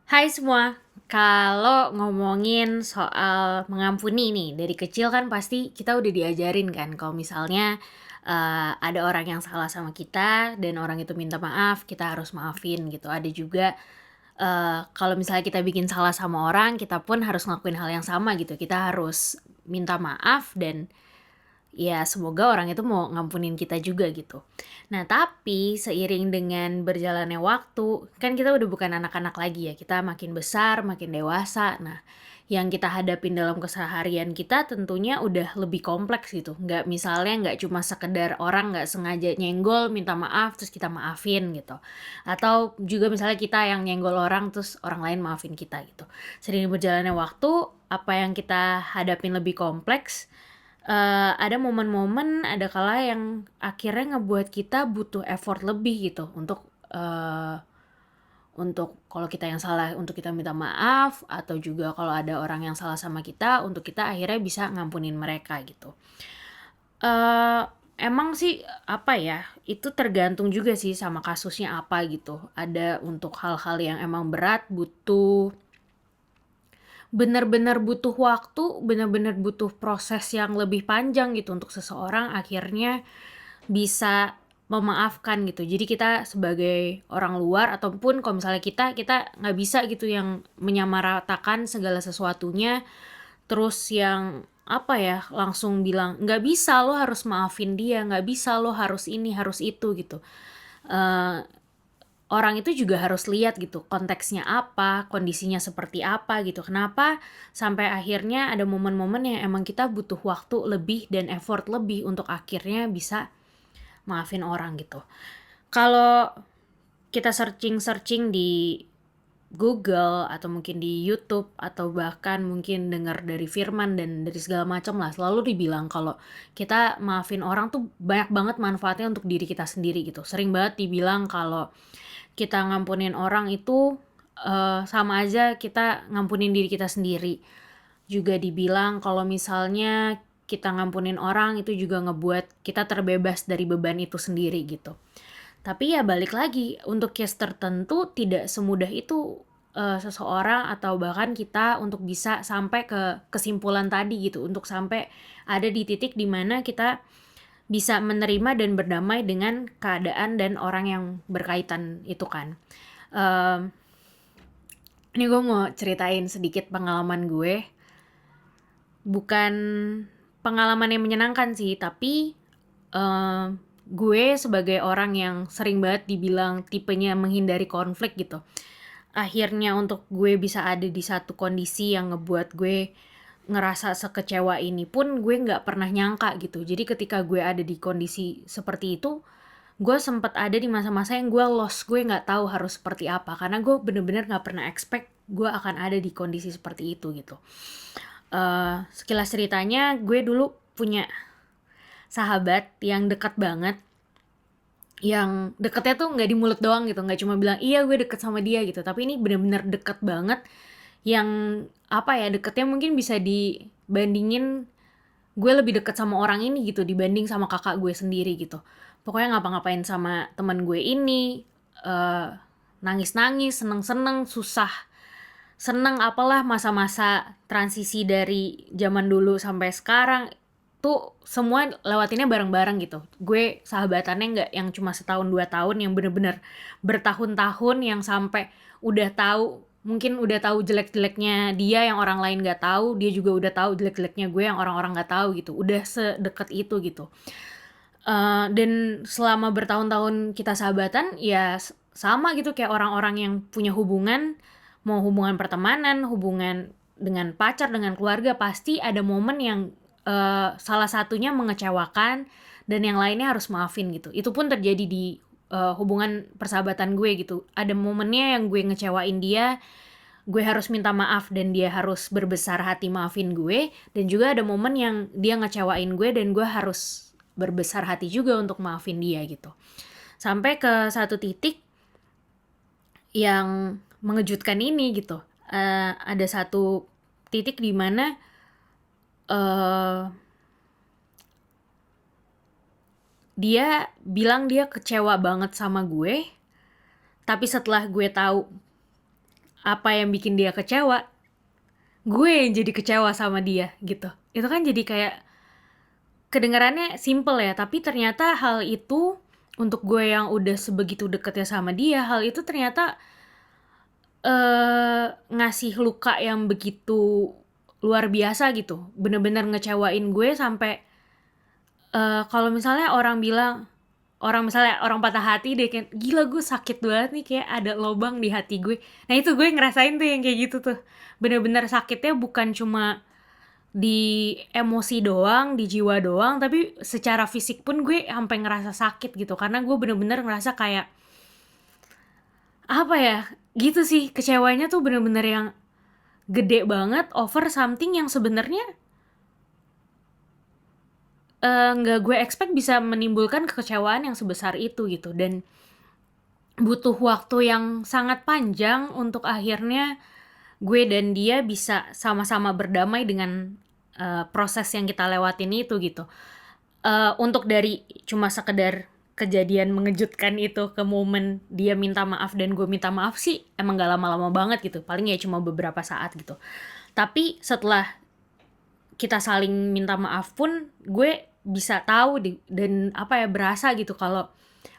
Hai semua, kalau ngomongin soal mengampuni nih, dari kecil kan pasti kita udah diajarin kan kalau misalnya ada orang yang salah sama kita dan orang itu minta maaf, kita harus maafin gitu. Ada juga kalau misalnya kita bikin salah sama orang, kita pun harus ngelakuin hal yang sama gitu. Kita harus minta maaf dan ya semoga orang itu mau ngampunin kita juga gitu. Nah tapi seiring dengan berjalannya waktu, kan kita udah bukan anak-anak lagi ya, kita makin besar, makin dewasa. Nah yang kita hadapin dalam keseharian kita tentunya udah lebih kompleks gitu. Nggak cuma sekedar orang nggak sengaja nyenggol, minta maaf, terus kita maafin gitu. Atau juga misalnya kita yang nyenggol orang, terus orang lain maafin kita gitu. Seiring berjalannya waktu, apa yang kita hadapin lebih kompleks, ada momen-momen, ada kala yang akhirnya ngebuat kita butuh effort lebih gitu untuk kalau kita yang salah untuk kita minta maaf, atau juga kalau ada orang yang salah sama kita, untuk kita akhirnya bisa ngampunin mereka gitu. Eee, Emang sih, apa ya, itu tergantung juga sih sama kasusnya apa gitu. Ada untuk hal-hal yang emang berat bener-bener butuh waktu, bener-bener butuh proses yang lebih panjang gitu untuk seseorang akhirnya bisa memaafkan gitu. Jadi kita sebagai orang luar ataupun kalau misalnya kita nggak bisa gitu yang menyamaratakan segala sesuatunya, terus yang apa ya, langsung bilang, "Nggak bisa, lo harus maafin dia, nggak bisa, lo harus ini, harus itu," gitu. Eee Orang itu juga harus lihat gitu konteksnya apa, kondisinya seperti apa gitu. Kenapa sampai akhirnya ada momen-momen yang emang kita butuh waktu lebih dan effort lebih untuk akhirnya bisa maafin orang gitu. Kalau kita searching-searching di Google atau mungkin di YouTube atau bahkan mungkin dengar dari firman dan dari segala macam lah, selalu dibilang kalau kita maafin orang tuh banyak banget manfaatnya untuk diri kita sendiri gitu. Sering banget dibilang kalau kita ngampunin orang itu sama aja kita ngampunin diri kita sendiri. Juga dibilang kalau misalnya kita ngampunin orang itu juga ngebuat kita terbebas dari beban itu sendiri gitu. Tapi ya balik lagi, untuk case tertentu tidak semudah itu seseorang atau bahkan kita untuk bisa sampai ke kesimpulan tadi gitu, untuk sampai ada di titik di mana kita bisa menerima dan berdamai dengan keadaan dan orang yang berkaitan itu kan. Mmm, ini gue mau ceritain sedikit pengalaman gue, bukan pengalaman yang menyenangkan sih, tapi eee, gue sebagai orang yang sering banget dibilang tipenya menghindari konflik gitu. Akhirnya untuk gue bisa ada di satu kondisi yang ngebuat gue ngerasa sekecewa ini pun gue nggak pernah nyangka gitu. Jadi ketika gue ada di kondisi seperti itu, gue sempet ada di masa-masa yang gue lost, gue nggak tahu harus seperti apa, karena gue bener-bener nggak pernah expect gue akan ada di kondisi seperti itu gitu. Sekilas ceritanya, gue dulu punya sahabat yang dekat banget, yang deketnya tuh nggak di mulut doang gitu, nggak cuma bilang iya gue deket sama dia gitu, tapi ini bener-bener deket banget, yang apa ya, deketnya mungkin bisa dibandingin gue lebih deket sama orang ini gitu dibanding sama kakak gue sendiri gitu. Pokoknya ngapa-ngapain sama teman gue ini, eh, nangis-nangis, seneng-seneng, susah, seneng, apalah masa-masa transisi dari zaman dulu sampai sekarang tuh semua lewatinnya bareng-bareng gitu. Gue sahabatannya nggak yang cuma setahun 2 tahun, yang bener-bener bertahun-tahun, yang sampai udah tahu, mungkin udah tahu jelek-jeleknya dia yang orang lain nggak tahu, dia juga udah tahu jelek-jeleknya gue yang orang-orang nggak tahu gitu. Udah sedekat itu gitu. Dan selama bertahun-tahun kita sahabatan ya sama gitu kayak orang-orang yang punya hubungan, mau hubungan pertemanan, hubungan dengan pacar, dengan keluarga, pasti ada momen yang salah satunya mengecewakan dan yang lainnya harus maafin gitu. Itu pun terjadi di hubungan persahabatan gue gitu. Ada momennya yang gue ngecewain dia, gue harus minta maaf dan dia harus berbesar hati maafin gue, dan juga ada momen yang dia ngecewain gue dan gue harus berbesar hati juga untuk maafin dia gitu. Sampai ke satu titik yang mengejutkan ini gitu. Ada satu titik di mana uh, dia bilang dia kecewa banget sama gue, tapi setelah gue tahu apa yang bikin dia kecewa, gue yang jadi kecewa sama dia gitu. Itu kan jadi kayak kedengarannya simple ya, tapi ternyata hal itu untuk gue yang udah sebegitu deketnya sama dia, hal itu ternyata ngasih luka yang begitu luar biasa gitu. Bener-bener ngecewain gue sampai kalau misalnya orang patah hati deh, kayak gila gue sakit banget nih, kayak ada lobang di hati gue. Nah itu gue ngerasain tuh yang kayak gitu tuh. Bener-bener sakitnya bukan cuma di emosi doang, di jiwa doang, tapi secara fisik pun gue sampai ngerasa sakit gitu. Karena gue bener-bener ngerasa kayak, apa ya, gitu sih, kecewanya tuh bener-bener yang gede banget over something yang sebenarnya nggak gue expect bisa menimbulkan kekecewaan yang sebesar itu gitu. Dan butuh waktu yang sangat panjang untuk akhirnya gue dan dia bisa sama-sama berdamai dengan proses yang kita lewatin itu gitu. Untuk dari cuma sekedar kejadian mengejutkan itu ke momen dia minta maaf dan gue minta maaf sih emang gak lama-lama banget gitu. Paling ya cuma beberapa saat gitu. Tapi setelah kita saling minta maaf pun gue bisa tahu dan apa ya, berasa gitu kalau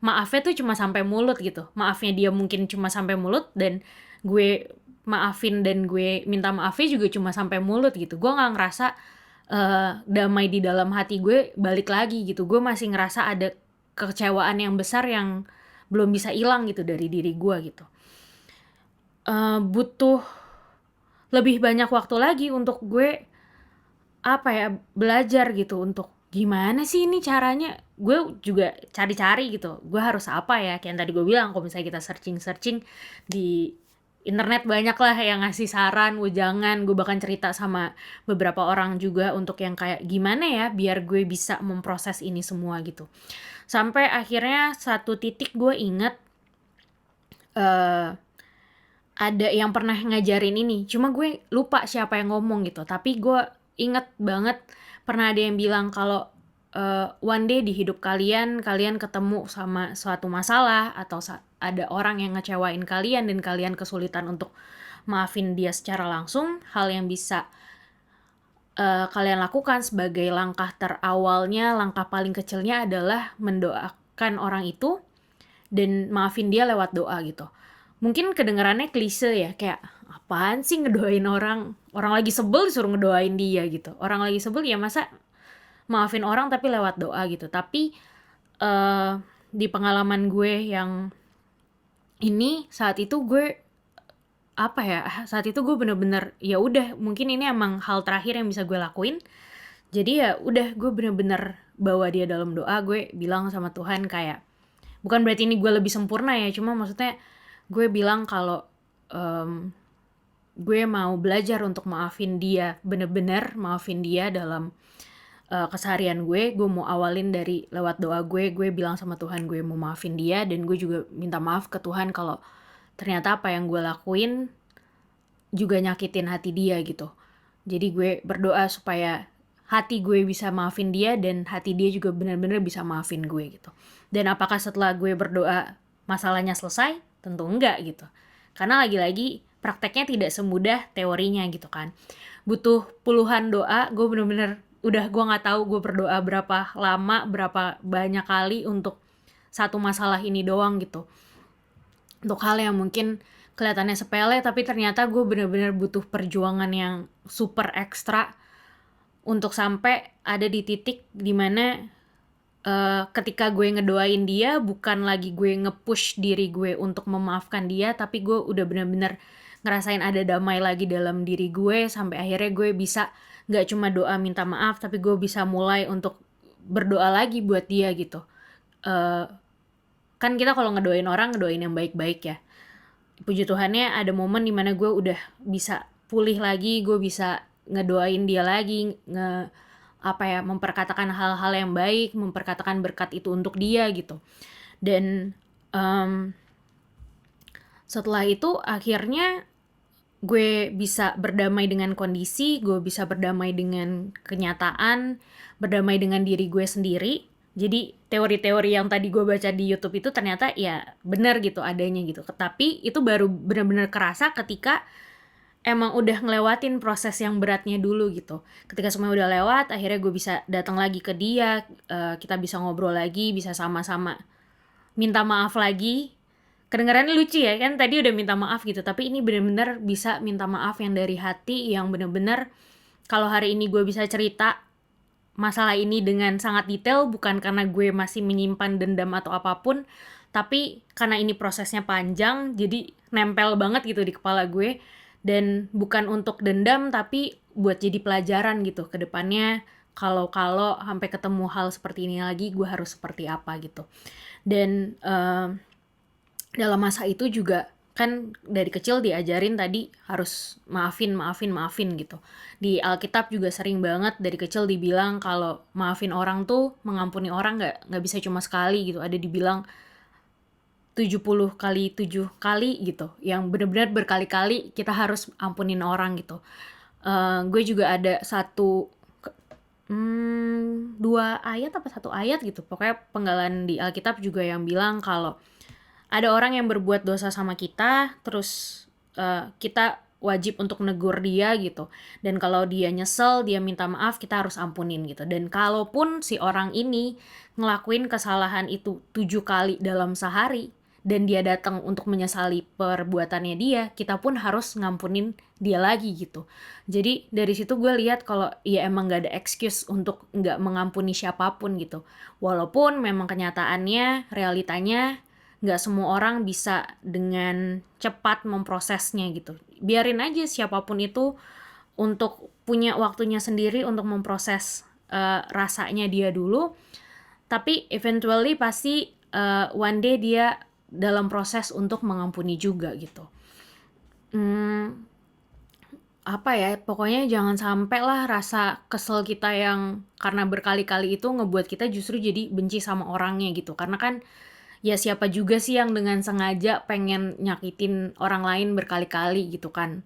maafnya tuh cuma sampai mulut gitu. Maafnya dia mungkin cuma sampai mulut, dan gue maafin dan gue minta maafnya juga cuma sampai mulut gitu. Gue nggak ngerasa damai di dalam hati gue balik lagi gitu. Gue masih ngerasa ada kekecewaan yang besar yang belum bisa hilang gitu dari diri gue gitu. Butuh lebih banyak waktu lagi untuk gue apa ya, belajar gitu untuk gimana sih ini caranya. Gue juga cari-cari gitu, gue harus apa ya, kayak yang tadi gue bilang, kalau misalnya kita searching di internet banyak lah yang ngasih saran, wejangan. Gue bahkan cerita sama beberapa orang juga untuk yang kayak gimana ya biar gue bisa memproses ini semua gitu. Sampai akhirnya satu titik gue inget ada yang pernah ngajarin ini, cuma gue lupa siapa yang ngomong gitu. Tapi gue inget banget pernah ada yang bilang kalau one day di hidup kalian ketemu sama suatu masalah atau ada orang yang ngecewain kalian dan kalian kesulitan untuk maafin dia secara langsung. Hal yang bisa kalian lakukan sebagai langkah terawalnya, langkah paling kecilnya adalah mendoakan orang itu dan maafin dia lewat doa gitu. Mungkin kedengarannya klise ya, kayak apaan sih ngedoain orang lagi sebel disuruh ngedoain dia gitu. Orang lagi sebel ya masa maafin orang tapi lewat doa gitu. Tapi di pengalaman gue yang ini, saat itu gue bener-bener ya udah, mungkin ini emang hal terakhir yang bisa gue lakuin. Jadi ya udah, gue bener-bener bawa dia dalam doa. Gue bilang sama Tuhan kayak, bukan berarti ini gue lebih sempurna ya, cuma maksudnya gue bilang kalau gue mau belajar untuk maafin dia, bener-bener maafin dia dalam keseharian gue mau awalin dari lewat doa gue bilang sama Tuhan gue mau maafin dia, dan gue juga minta maaf ke Tuhan kalau ternyata apa yang gue lakuin juga nyakitin hati dia gitu. Jadi gue berdoa supaya hati gue bisa maafin dia dan hati dia juga benar-benar bisa maafin gue gitu. Dan apakah setelah gue berdoa masalahnya selesai? Tentu enggak gitu. Karena lagi-lagi prakteknya tidak semudah teorinya gitu kan. Butuh puluhan doa. Gue bener-bener udah, gue nggak tahu gue berdoa berapa lama, berapa banyak kali untuk satu masalah ini doang gitu. Untuk hal yang mungkin kelihatannya sepele, tapi ternyata gue bener-bener butuh perjuangan yang super ekstra untuk sampai ada di titik dimana ketika gue ngedoain dia, bukan lagi gue nge-push diri gue untuk memaafkan dia, tapi gue udah bener-bener ngerasain ada damai lagi dalam diri gue, sampai akhirnya gue bisa gak cuma doa minta maaf, tapi gue bisa mulai untuk berdoa lagi buat dia gitu. Kan kita kalau ngedoain orang, ngedoain yang baik-baik ya. Puji Tuhannya ada momen dimana gue udah bisa pulih lagi, gue bisa ngedoain dia lagi, memperkatakan hal-hal yang baik, memperkatakan berkat itu untuk dia gitu. Dan setelah itu akhirnya gue bisa berdamai dengan kondisi, gue bisa berdamai dengan kenyataan, berdamai dengan diri gue sendiri. Jadi teori-teori yang tadi gue baca di YouTube itu ternyata ya benar gitu adanya gitu. Tapi itu baru benar-benar kerasa ketika emang udah ngelewatin proses yang beratnya dulu gitu. Ketika semuanya udah lewat, akhirnya gue bisa datang lagi ke dia, kita bisa ngobrol lagi, bisa sama-sama minta maaf lagi. Kedengarannya lucu ya kan, tadi udah minta maaf gitu, tapi ini benar-benar bisa minta maaf yang dari hati, yang benar-benar kalau hari ini gue bisa cerita masalah ini dengan sangat detail, bukan karena gue masih menyimpan dendam atau apapun, tapi karena ini prosesnya panjang, jadi nempel banget gitu di kepala gue, dan bukan untuk dendam, tapi buat jadi pelajaran gitu ke depannya, kalau sampai ketemu hal seperti ini lagi, gue harus seperti apa gitu. Dan dalam masa itu juga kan dari kecil diajarin tadi harus maafin gitu. Di Alkitab juga sering banget dari kecil dibilang kalau maafin orang tuh, mengampuni orang nggak bisa cuma sekali gitu. Ada dibilang 70 kali 7 kali gitu, yang benar-benar berkali-kali kita harus ampunin orang gitu. Gue juga ada dua ayat apa satu ayat gitu, pokoknya penggalan di Alkitab juga yang bilang kalau ada orang yang berbuat dosa sama kita, terus kita wajib untuk negur dia gitu. Dan kalau dia nyesel, dia minta maaf, kita harus ampunin gitu. Dan kalaupun si orang ini ngelakuin kesalahan itu 7 kali dalam sehari, dan dia datang untuk menyesali perbuatannya dia, kita pun harus ngampunin dia lagi gitu. Jadi dari situ gue lihat kalau ya emang gak ada excuse untuk gak mengampuni siapapun gitu. Walaupun memang kenyataannya, realitanya nggak semua orang bisa dengan cepat memprosesnya gitu. Biarin aja siapapun itu untuk punya waktunya sendiri untuk memproses rasanya dia dulu. Tapi eventually pasti one day dia dalam proses untuk mengampuni juga gitu. Apa ya, pokoknya jangan sampai lah rasa kesel kita yang karena berkali-kali itu ngebuat kita justru jadi benci sama orangnya gitu. Karena kan ya siapa juga sih yang dengan sengaja pengen nyakitin orang lain berkali-kali gitu kan.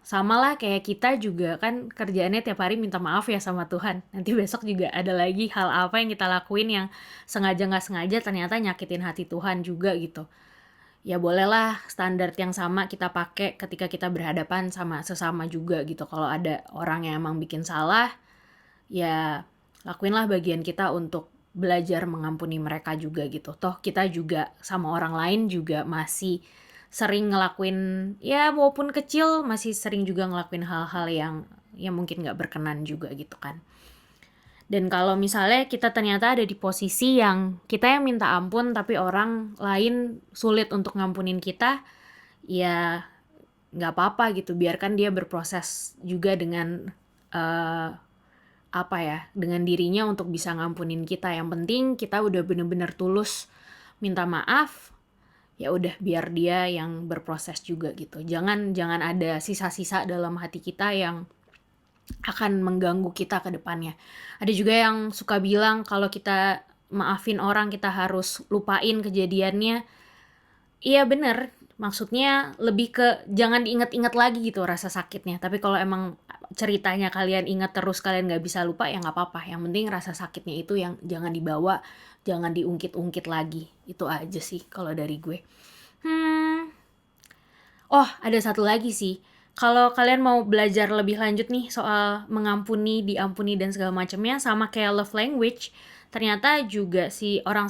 Sama lah kayak kita juga kan kerjaannya tiap hari minta maaf ya sama Tuhan. Nanti besok juga ada lagi hal apa yang kita lakuin yang sengaja nggak sengaja ternyata nyakitin hati Tuhan juga gitu. Ya bolehlah standar yang sama kita pakai ketika kita berhadapan sama sesama juga gitu. Kalau ada orang yang emang bikin salah, ya lakuinlah bagian kita untuk belajar mengampuni mereka juga gitu. Toh kita juga sama orang lain juga masih sering ngelakuin, ya walaupun kecil, masih sering juga ngelakuin hal-hal yang mungkin gak berkenan juga gitu kan. Dan kalau misalnya kita ternyata ada di posisi yang kita yang minta ampun tapi orang lain sulit untuk ngampunin kita, ya gak apa-apa gitu, biarkan dia berproses juga dengan dengan dirinya untuk bisa ngampunin kita. Yang penting kita udah bener-bener tulus minta maaf, ya udah biar dia yang berproses juga gitu. Jangan ada sisa-sisa dalam hati kita yang akan mengganggu kita ke depannya. Ada juga yang suka bilang kalau kita maafin orang kita harus lupain kejadiannya. Iya bener, maksudnya lebih ke jangan diinget-inget lagi gitu rasa sakitnya. Tapi kalau emang ceritanya kalian ingat terus, kalian gak bisa lupa, ya gak apa-apa. Yang penting rasa sakitnya itu yang jangan dibawa, jangan diungkit-ungkit lagi. Itu aja sih kalau dari gue. Oh, ada satu lagi sih. Kalau kalian mau belajar lebih lanjut nih soal mengampuni, diampuni, dan segala macamnya, sama kayak love language, ternyata juga si orang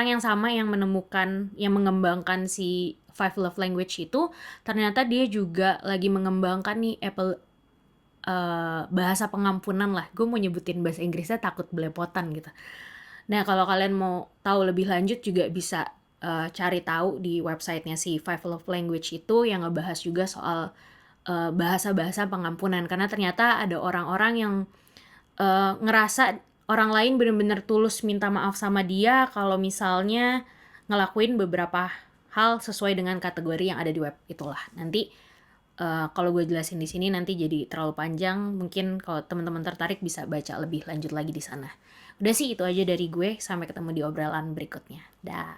yang sama yang menemukan, yang mengembangkan si 5 love language itu, ternyata dia juga lagi mengembangkan nih bahasa pengampunan lah. Gue mau nyebutin bahasa Inggrisnya takut belepotan gitu. Nah, kalau kalian mau tahu lebih lanjut juga bisa cari tahu di websitenya si 5 love language itu yang ngebahas juga soal bahasa-bahasa pengampunan. Karena ternyata ada orang-orang yang ngerasa orang lain benar-benar tulus minta maaf sama dia kalau misalnya ngelakuin beberapa hal sesuai dengan kategori yang ada di web itulah. Nanti kalau gue jelasin di sini nanti jadi terlalu panjang. Mungkin kalau teman-teman tertarik bisa baca lebih lanjut lagi di sana. Udah sih itu aja dari gue. Sampai ketemu di obrolan berikutnya. Dah.